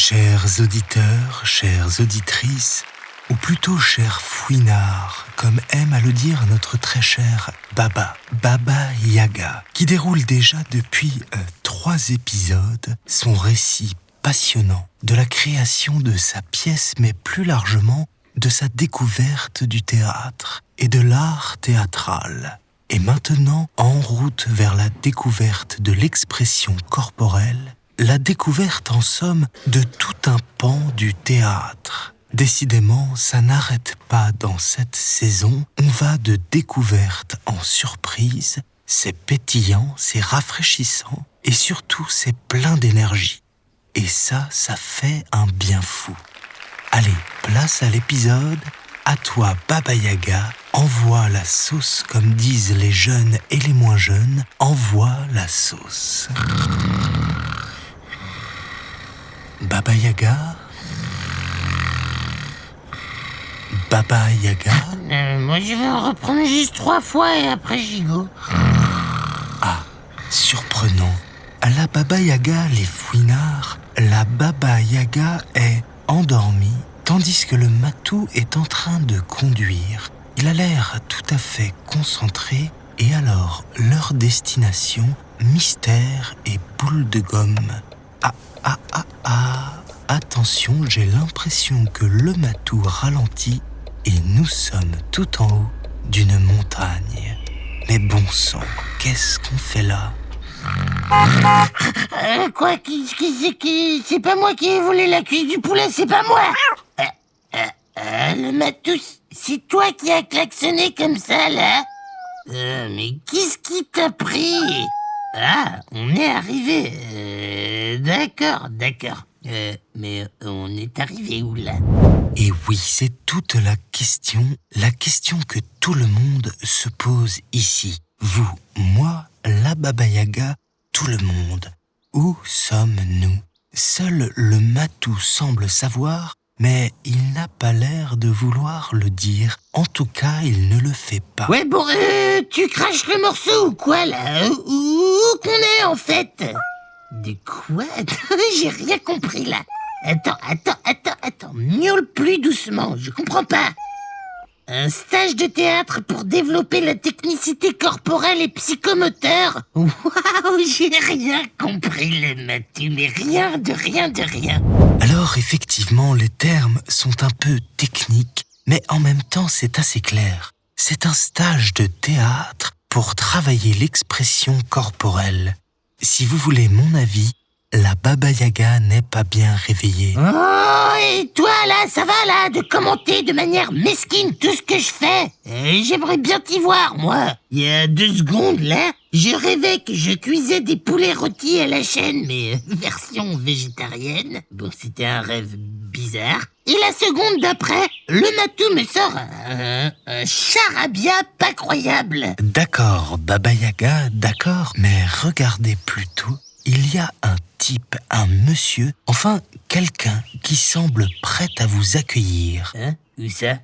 Chers auditeurs, chères auditrices, ou plutôt chers fouinards, comme aime à le dire notre très cher Baba Yaga, qui déroule déjà depuis 3 épisodes son récit passionnant de la création de sa pièce, mais plus largement de sa découverte du théâtre et de l'art théâtral. Et maintenant, en route vers la découverte de l'expression corporelle, la découverte en somme de tout un pan du théâtre. Décidément, ça n'arrête pas dans cette saison. On va de découverte en surprise. C'est pétillant, c'est rafraîchissant et surtout c'est plein d'énergie. Et ça fait un bien fou. Allez, place à l'épisode. À toi, Baba Yaga, envoie la sauce, comme disent les jeunes et les moins jeunes. Envoie la sauce. Baba Yaga? Baba Yaga? Moi je vais en reprendre juste 3 fois et après j'y go. Ah, surprenant. À la Baba Yaga, les fouinards, la Baba Yaga est endormie, tandis que le matou est en train de conduire. Il a l'air tout à fait concentré, et alors leur destination, mystère et boule de gomme. Attention, j'ai l'impression que le matou ralentit et nous sommes tout en haut d'une montagne. Mais bon sang, qu'est-ce qu'on fait là? Quoi, c'est pas moi qui ai volé la cuisse du poulet, c'est pas moi. Le matou, c'est toi qui as klaxonné comme ça, là? Mais qu'est-ce qui t'a pris? Ah, on est arrivé. D'accord. Mais on est arrivé où, là? Et oui, c'est toute la question que tout le monde se pose ici. Vous, moi, la Baba Yaga, tout le monde. Où sommes-nous? Seul le matou semble savoir, mais il n'a pas l'air de vouloir le dire. En tout cas, il ne le fait pas. Ouais, bon, tu craches le morceau ou quoi, là? Où qu'on est, en fait? De quoi? J'ai rien compris, là. Attends. Miaule plus doucement, je comprends pas. Un stage de théâtre pour développer la technicité corporelle et psychomoteur? Waouh, j'ai rien compris, le matou, mais rien de rien. Alors, effectivement, les termes sont un peu techniques, mais en même temps, c'est assez clair. C'est un stage de théâtre pour travailler l'expression corporelle. Si vous voulez mon avis, la Baba Yaga n'est pas bien réveillée. Oh, et toi, là, ça va, là, de commenter de manière mesquine tout ce que je fais? J'aimerais bien t'y voir, moi. Il y a 2 secondes, là, je rêvais que je cuisais des poulets rôtis à la chaîne, mais version végétarienne. Bon, c'était un rêve bizarre. Et la seconde d'après, le matou me sort un charabia pas croyable. D'accord, Baba Yaga, d'accord, mais regardez plutôt, il y a un type, un monsieur, enfin quelqu'un qui semble prêt à vous accueillir. Hein? Où ça?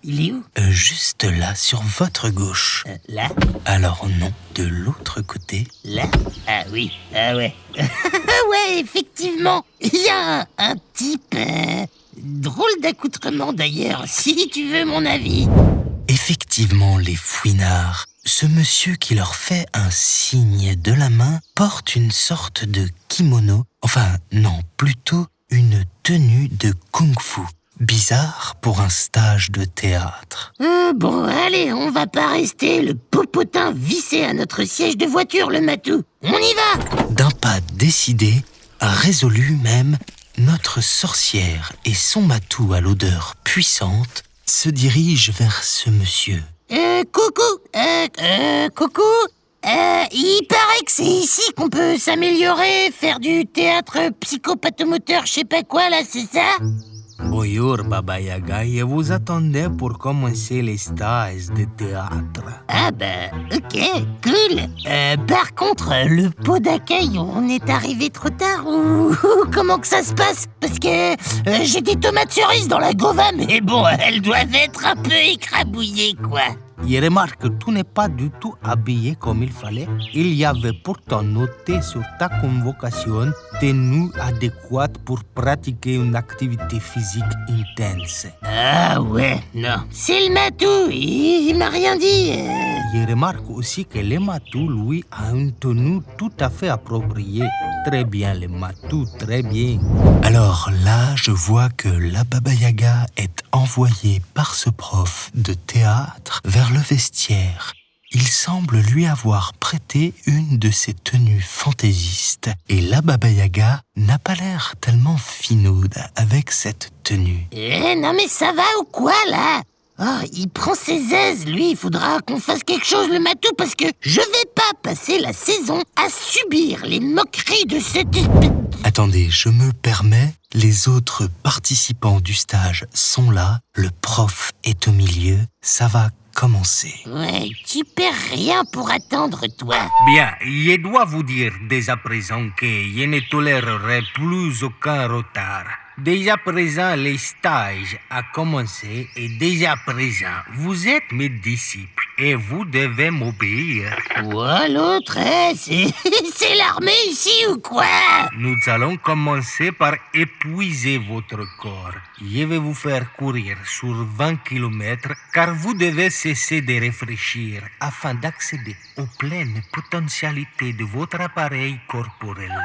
Il est où? Juste là, sur votre gauche. Là? Alors non, de l'autre côté. Là? Ah oui, ah ouais. Ouais, effectivement, il y a un type... drôle d'accoutrement d'ailleurs, si tu veux mon avis. Effectivement, les fouinards, ce monsieur qui leur fait un signe de la main porte une sorte de kimono, enfin non, plutôt une tenue de kung-fu. Bizarre pour un stage de théâtre. Bon, allez, on va pas rester le popotin vissé à notre siège de voiture, le matou. On y va! D'un pas décidé, résolu même, notre sorcière et son matou à l'odeur puissante se dirigent vers ce monsieur. Coucou, il paraît que c'est ici qu'on peut s'améliorer, faire du théâtre psychopathomoteur, je sais pas quoi, là, c'est ça? Bonjour, Baba Yaga, je vous attendais pour commencer les stages de théâtre. Ah ok, cool. Par contre, le pot d'accueil, on est arrivé trop tard ou comment que ça se passe? Parce que j'ai des tomates cerises dans la gova, mais bon, elles doivent être un peu écrabouillées, quoi. Je remarque que tout n'est pas du tout habillé comme il fallait. Il y avait pourtant noté sur ta convocation tenue adéquate pour pratiquer une activité physique intense. Ah ouais, non. C'est le matou, il m'a rien dit. Je remarque aussi que le matou, lui, a une tenue tout à fait appropriée. Très bien, le matou, très bien. Alors là, je vois que la Baba Yaga est envoyée par ce prof de théâtre vers le vestiaire. Il semble lui avoir prêté une de ses tenues fantaisistes et la Baba Yaga n'a pas l'air tellement finaude avec cette tenue. Non mais ça va ou quoi là? Oh, il prend ses aises, lui, il faudra qu'on fasse quelque chose le matou parce que je vais pas passer la saison à subir les moqueries de cette espèce... Attendez, je me permets, les autres participants du stage sont là, le prof est au milieu, ça va commencer. Ouais, tu perds rien pour attendre, toi. Bien, je dois vous dire dès à présent que je ne tolérerai plus aucun retard. Dès à présent, le stage a commencé et dès à présent, vous êtes mes disciples et vous devez m'obéir. Quoi, l'autre, c'est l'armée ici ou quoi? Nous allons commencer par épuiser votre corps. Je vais vous faire courir sur 20 km car vous devez cesser de réfléchir afin d'accéder aux pleines potentialités de votre appareil corporel.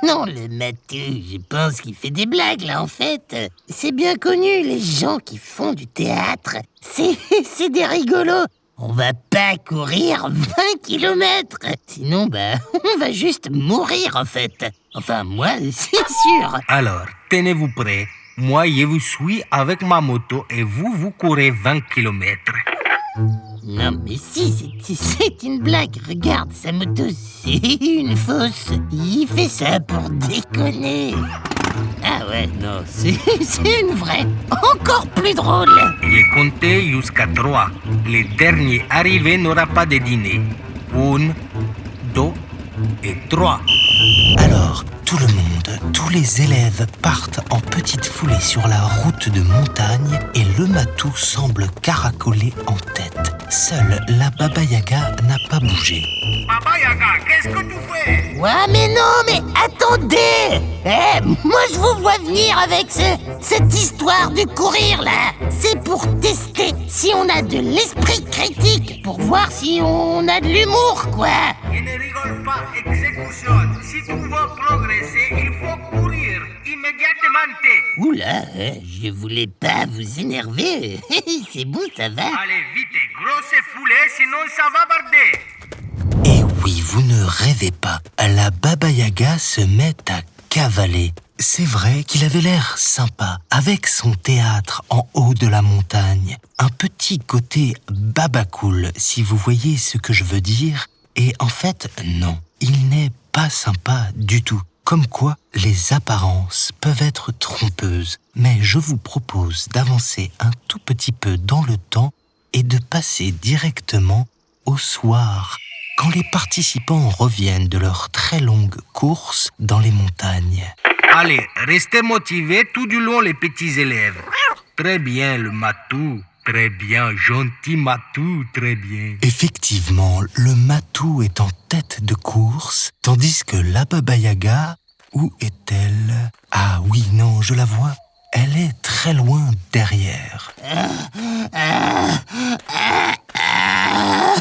Non, le matou, je pense qu'il fait des blagues là en fait. C'est bien connu, les gens qui font du théâtre, c'est des rigolos. On va pas courir 20 kilomètres. Sinon, on va juste mourir en fait. Enfin, moi, c'est sûr. Alors, tenez-vous prêts. Moi, je vous suis avec ma moto et vous courez 20 km. Non, mais si, c'est une blague. Regarde, sa moto, c'est une fausse. Il fait ça pour déconner. Ah ouais, non, c'est une vraie. Encore plus drôle. J'ai compté jusqu'à 3. Le dernier arrivé n'aura pas de dîner. 1, 2 et 3. Alors, tout le monde, tous les élèves partent en petite foulée sur la route de montagne et le matou semble caracoler en tête. Seule la Baba Yaga n'a pas bougé. Baba Yaga, qu'est-ce que tu fais? Ouais, mais non, mais attendez. Moi je vous vois venir avec cette histoire de courir là. C'est pour tester si on a de l'esprit critique, pour voir si on a de l'humour, quoi. Je ne rigole pas, exécution. Si tu veux progresser, il faut courir immédiatement. Oula, je voulais pas vous énerver. C'est bon, ça va. Allez, vite, grosse foulée, sinon ça va barder. Et oui, vous ne rêvez pas, la Baba Yaga se met à cavaler. C'est vrai qu'il avait l'air sympa, avec son théâtre en haut de la montagne. Un petit côté babacool, si vous voyez ce que je veux dire. Et en fait, non, il n'est pas sympa du tout. Comme quoi, les apparences peuvent être trompeuses. Mais je vous propose d'avancer un tout petit peu dans le temps et de passer directement au soir, quand les participants reviennent de leur très longue course dans les montagnes. Allez, restez motivés tout du long, les petits élèves. Très bien, le matou. Très bien, gentil matou, très bien. Effectivement, le matou est en tête de course, tandis que la Baba Yaga, où est-elle? Ah oui, non, je la vois. Elle est très loin derrière.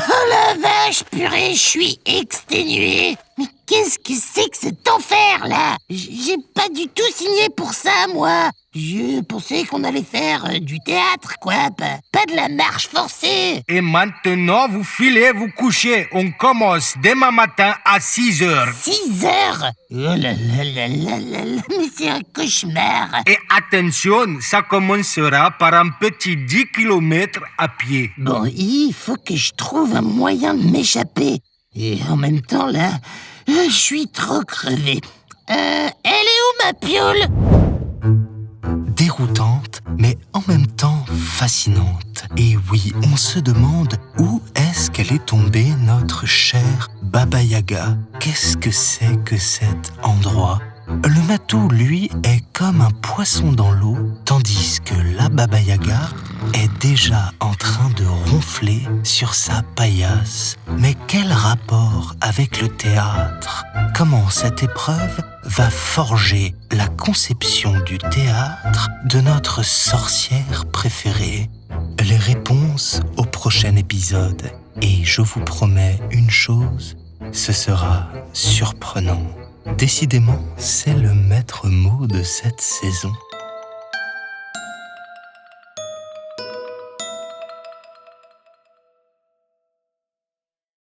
Oh la vache, purée, je suis exténué. Mais qu'est-ce que c'est que cet enfer là? J'ai pas du tout signé pour ça, moi. Je pensais qu'on allait faire du théâtre, quoi, pas de la marche forcée. Et maintenant, vous filez, vous couchez. On commence demain matin à 6 heures. 6 heures? Oh là là là là là là, mais c'est un cauchemar. Et attention, ça commencera par un petit 10 km à pied. Bon, il faut que je trouve un moyen de m'échapper. Et en même temps, là, je suis trop crevé. Elle est où, ma piole? Déroutante, mais en même temps fascinante. Et oui, on se demande où est-ce qu'elle est tombée, notre chère Baba Yaga. Qu'est-ce que c'est que cet endroit? Le matou, lui, est comme un poisson dans l'eau, tandis que la Baba Yaga est déjà en train de ronfler sur sa paillasse. Mais quel rapport avec le théâtre? Comment cette épreuve va forger la conception du théâtre de notre sorcière préférée? Les réponses au prochain épisode. Et je vous promets une chose, ce sera surprenant. Décidément, c'est le maître mot de cette saison.